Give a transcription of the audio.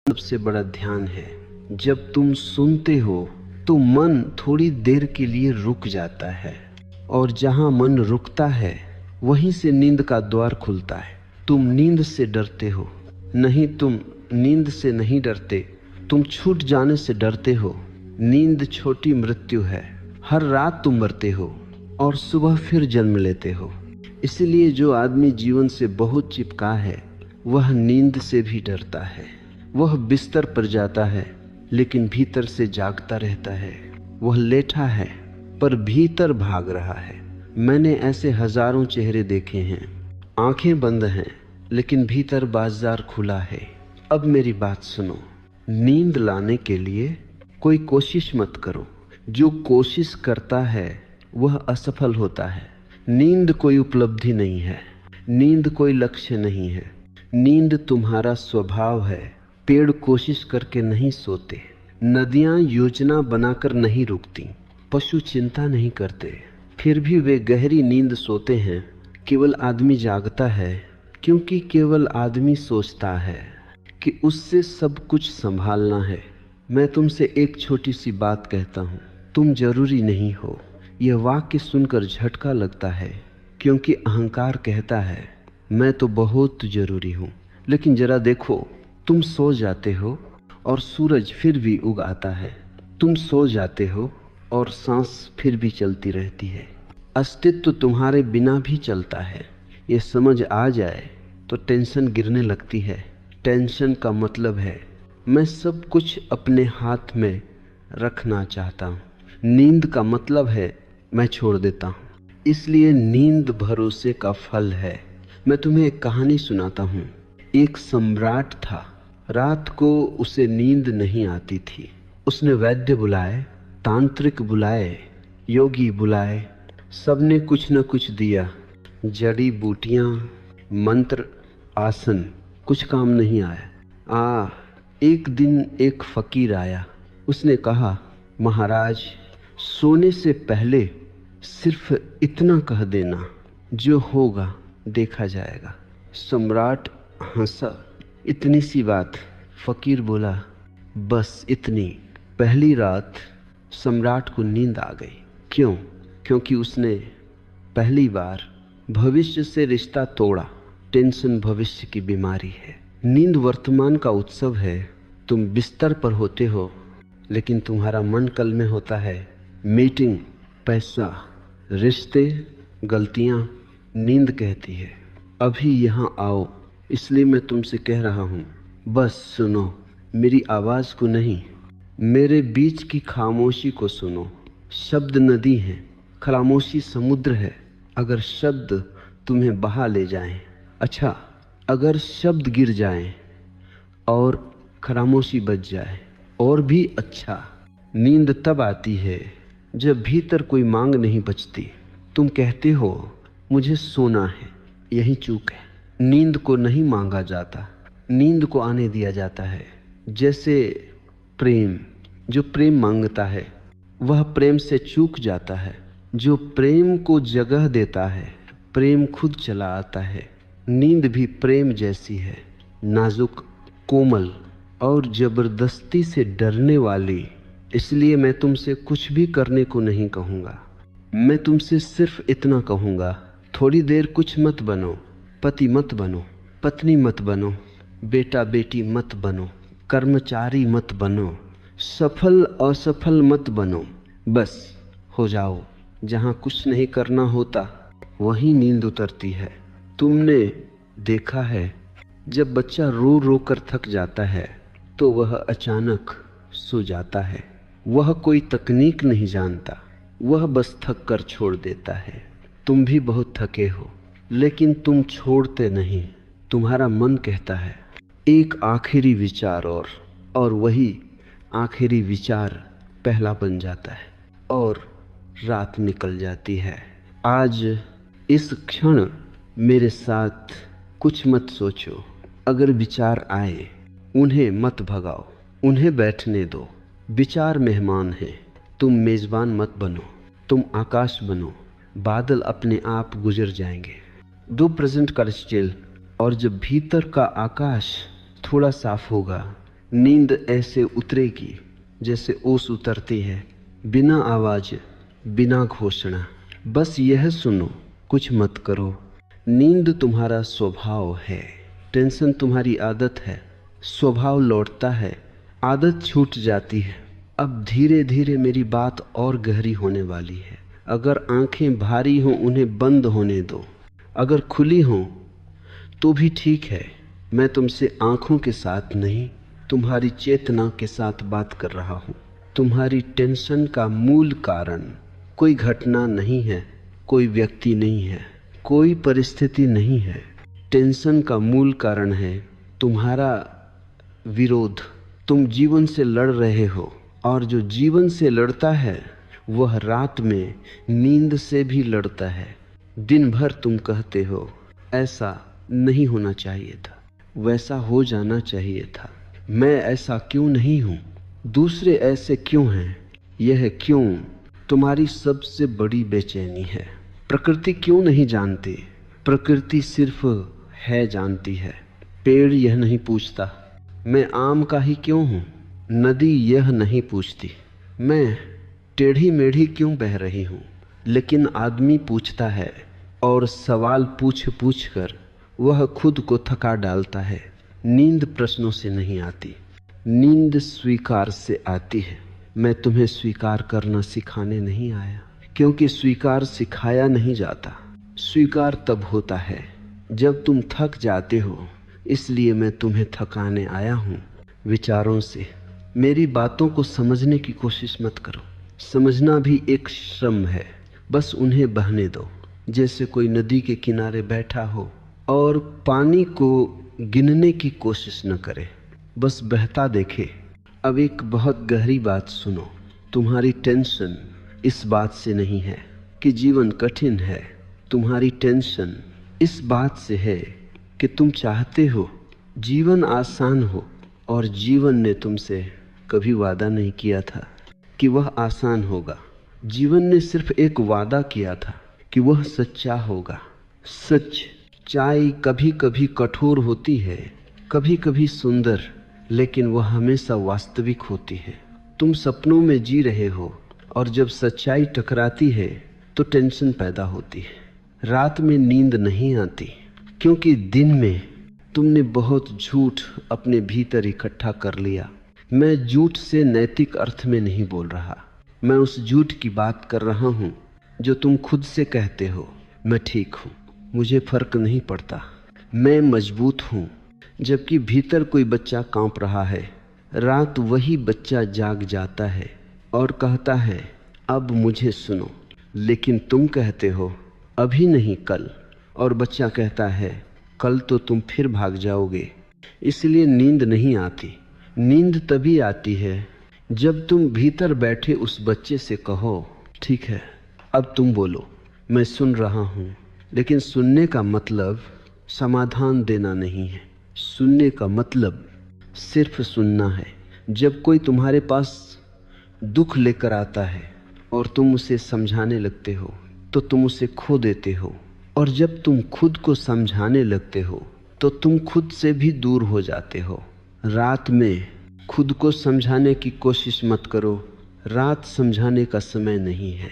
सबसे बड़ा ध्यान है। जब तुम सुनते हो तो मन थोड़ी देर के लिए रुक जाता है, और जहां मन रुकता है वहीं से नींद का द्वार खुलता है। तुम नींद से डरते हो नहीं, तुम नींद से नहीं डरते, तुम छूट जाने से डरते हो। नींद छोटी मृत्यु है। हर रात तुम मरते हो और सुबह फिर जन्म लेते हो। इसलिए जो आदमी जीवन से बहुत चिपका है वह नींद से भी डरता है। वह बिस्तर पर जाता है लेकिन भीतर से जागता रहता है। वह लेटा है पर भीतर भाग रहा है। मैंने ऐसे हजारों चेहरे देखे हैं। आंखें बंद हैं लेकिन भीतर बाजार खुला है। अब मेरी बात सुनो। नींद लाने के लिए कोई कोशिश मत करो। जो कोशिश करता है वह असफल होता है। नींद कोई उपलब्धि नहीं है। नींद कोई लक्ष्य नहीं है। नींद तुम्हारा स्वभाव है। पेड़ कोशिश करके नहीं सोते। नदियां योजना बनाकर नहीं रुकती। पशु चिंता नहीं करते, फिर भी वे गहरी नींद सोते हैं। केवल आदमी जागता है क्योंकि केवल आदमी सोचता है कि उससे सब कुछ संभालना है। मैं तुमसे एक छोटी सी बात कहता हूँ, तुम जरूरी नहीं हो। यह वाक्य सुनकर झटका लगता है क्योंकि अहंकार कहता है मैं तो बहुत जरूरी हूँ। लेकिन जरा देखो, तुम सो जाते हो और सूरज फिर भी उग आता है। तुम सो जाते हो और सांस फिर भी चलती रहती है। अस्तित्व तुम्हारे बिना भी चलता है। ये समझ आ जाए तो टेंशन गिरने लगती है। टेंशन का मतलब है मैं सब कुछ अपने हाथ में रखना चाहता हूँ। नींद का मतलब है मैं छोड़ देता हूँ। इसलिए नींद भरोसे का फल है। मैं तुम्हें एक कहानी सुनाता हूँ। एक सम्राट था। रात को उसे नींद नहीं आती थी। उसने वैद्य बुलाए, तांत्रिक बुलाए, योगी बुलाए, सबने कुछ न कुछ दिया। जड़ी बूटियां, मंत्र, आसन, कुछ काम नहीं आया। एक दिन एक फकीर आया। उसने कहा, महाराज, सोने से पहले सिर्फ इतना कह देना, जो होगा देखा जाएगा। सम्राट हंसा। इतनी सी बात? फकीर बोला, बस इतनी। पहली रात सम्राट को नींद आ गई। क्यों? क्योंकि उसने पहली बार भविष्य से रिश्ता तोड़ा। टेंशन भविष्य की बीमारी है। नींद वर्तमान का उत्सव है। तुम बिस्तर पर होते हो लेकिन तुम्हारा मन कल में होता है। मीटिंग, पैसा, रिश्ते, गलतियां। नींद कहती है अभी यहाँ आओ। इसलिए मैं तुमसे कह रहा हूँ, बस सुनो। मेरी आवाज को नहीं, मेरे बीच की खामोशी को सुनो। शब्द नदी है, खामोशी समुद्र है। अगर शब्द तुम्हें बहा ले जाएं, अच्छा, अगर शब्द गिर जाएं और खामोशी बच जाए, और भी अच्छा। नींद तब आती है जब भीतर कोई मांग नहीं बचती। तुम कहते हो मुझे सोना है, यही चूक है। नींद को नहीं मांगा जाता, नींद को आने दिया जाता है। जैसे प्रेम, जो प्रेम मांगता है वह प्रेम से चूक जाता है। जो प्रेम को जगह देता है, प्रेम खुद चला आता है। नींद भी प्रेम जैसी है, नाजुक, कोमल और जबरदस्ती से डरने वाली। इसलिए मैं तुमसे कुछ भी करने को नहीं कहूँगा। मैं तुमसे सिर्फ इतना कहूँगा, थोड़ी देर कुछ मत बनो। पति मत बनो, पत्नी मत बनो, बेटा बेटी मत बनो, कर्मचारी मत बनो, सफल असफल मत बनो। बस हो जाओ। जहाँ कुछ नहीं करना होता वहीं नींद उतरती है। तुमने देखा है, जब बच्चा रो रो कर थक जाता है तो वह अचानक सो जाता है। वह कोई तकनीक नहीं जानता, वह बस थक कर छोड़ देता है। तुम भी बहुत थके हो लेकिन तुम छोड़ते नहीं। तुम्हारा मन कहता है एक आखिरी विचार और वही आखिरी विचार पहला बन जाता है और रात निकल जाती है। आज इस क्षण मेरे साथ कुछ मत सोचो। अगर विचार आए उन्हें मत भगाओ, उन्हें बैठने दो। विचार मेहमान हैं, तुम मेजबान मत बनो। तुम आकाश बनो, बादल अपने आप गुजर जाएंगे। दो प्रेजेंट का स्टिल, और जब भीतर का आकाश थोड़ा साफ होगा नींद ऐसे उतरेगी जैसे ओस उतरती है, बिना आवाज, बिना घोषणा। बस यह सुनो, कुछ मत करो। नींद तुम्हारा स्वभाव है, टेंशन तुम्हारी आदत है। स्वभाव लौटता है, आदत छूट जाती है। अब धीरे धीरे मेरी बात और गहरी होने वाली है। अगर आंखें भारी हों उन्हें बंद होने दो, अगर खुली हों तो भी ठीक है। मैं तुमसे आंखों के साथ नहीं, तुम्हारी चेतना के साथ बात कर रहा हूँ। तुम्हारी टेंशन का मूल कारण कोई घटना नहीं है, कोई व्यक्ति नहीं है, कोई परिस्थिति नहीं है। टेंशन का मूल कारण है तुम्हारा विरोध। तुम जीवन से लड़ रहे हो, और जो जीवन से लड़ता है वह रात में नींद से भी लड़ता है। दिन भर तुम कहते हो ऐसा नहीं होना चाहिए था, वैसा हो जाना चाहिए था, मैं ऐसा क्यों नहीं हूँ, दूसरे ऐसे क्यों हैं। यह क्यों तुम्हारी सबसे बड़ी बेचैनी है। प्रकृति क्यों नहीं जानती? प्रकृति सिर्फ है जानती है। पेड़ यह नहीं पूछता मैं आम का ही क्यों हूँ, नदी यह नहीं पूछती मैं टेढ़ी मेढ़ी क्यों बह रही हूँ। लेकिन आदमी पूछता है, और सवाल पूछ पूछ कर वह खुद को थका डालता है। नींद प्रश्नों से नहीं आती, नींद स्वीकार से आती है। मैं तुम्हें स्वीकार करना सिखाने नहीं आया, क्योंकि स्वीकार सिखाया नहीं जाता। स्वीकार तब होता है जब तुम थक जाते हो, इसलिए मैं तुम्हें थकाने आया हूँ विचारों से। मेरी बातों को समझने की कोशिश मत करो, समझना भी एक श्रम है। बस उन्हें बहने दो, जैसे कोई नदी के किनारे बैठा हो और पानी को गिनने की कोशिश न करे, बस बहता देखे। अब एक बहुत गहरी बात सुनो, तुम्हारी टेंशन इस बात से नहीं है कि जीवन कठिन है, तुम्हारी टेंशन इस बात से है कि तुम चाहते हो जीवन आसान हो, और जीवन ने तुमसे कभी वादा नहीं किया था कि वह आसान होगा। जीवन ने सिर्फ एक वादा किया था कि वह सच्चा होगा। सच्चाई कभी कभी कठोर होती है, कभी कभी सुंदर, लेकिन वह हमेशा वास्तविक होती है। तुम सपनों में जी रहे हो, और जब सच्चाई टकराती है तो टेंशन पैदा होती है। रात में नींद नहीं आती, क्योंकि दिन में तुमने बहुत झूठ अपने भीतर इकट्ठा कर लिया। मैं झूठ से नैतिक अर्थ में नहीं बोल रहा, मैं उस झूठ की बात कर रहा हूँ जो तुम खुद से कहते हो मैं ठीक हूँ, मुझे फर्क नहीं पड़ता, मैं मजबूत हूँ। जबकि भीतर कोई बच्चा कांप रहा है। रात वही बच्चा जाग जाता है और कहता है अब मुझे सुनो, लेकिन तुम कहते हो अभी नहीं कल, और बच्चा कहता है कल तो तुम फिर भाग जाओगे। इसलिए नींद नहीं आती। नींद तभी आती है जब तुम भीतर बैठे उस बच्चे से कहो ठीक है अब तुम बोलो, मैं सुन रहा हूँ। लेकिन सुनने का मतलब समाधान देना नहीं है, सुनने का मतलब सिर्फ सुनना है। जब कोई तुम्हारे पास दुख लेकर आता है और तुम उसे समझाने लगते हो तो तुम उसे खो देते हो, और जब तुम खुद को समझाने लगते हो तो तुम खुद से भी दूर हो जाते हो। रात में खुद को समझाने की कोशिश मत करो, रात समझाने का समय नहीं है।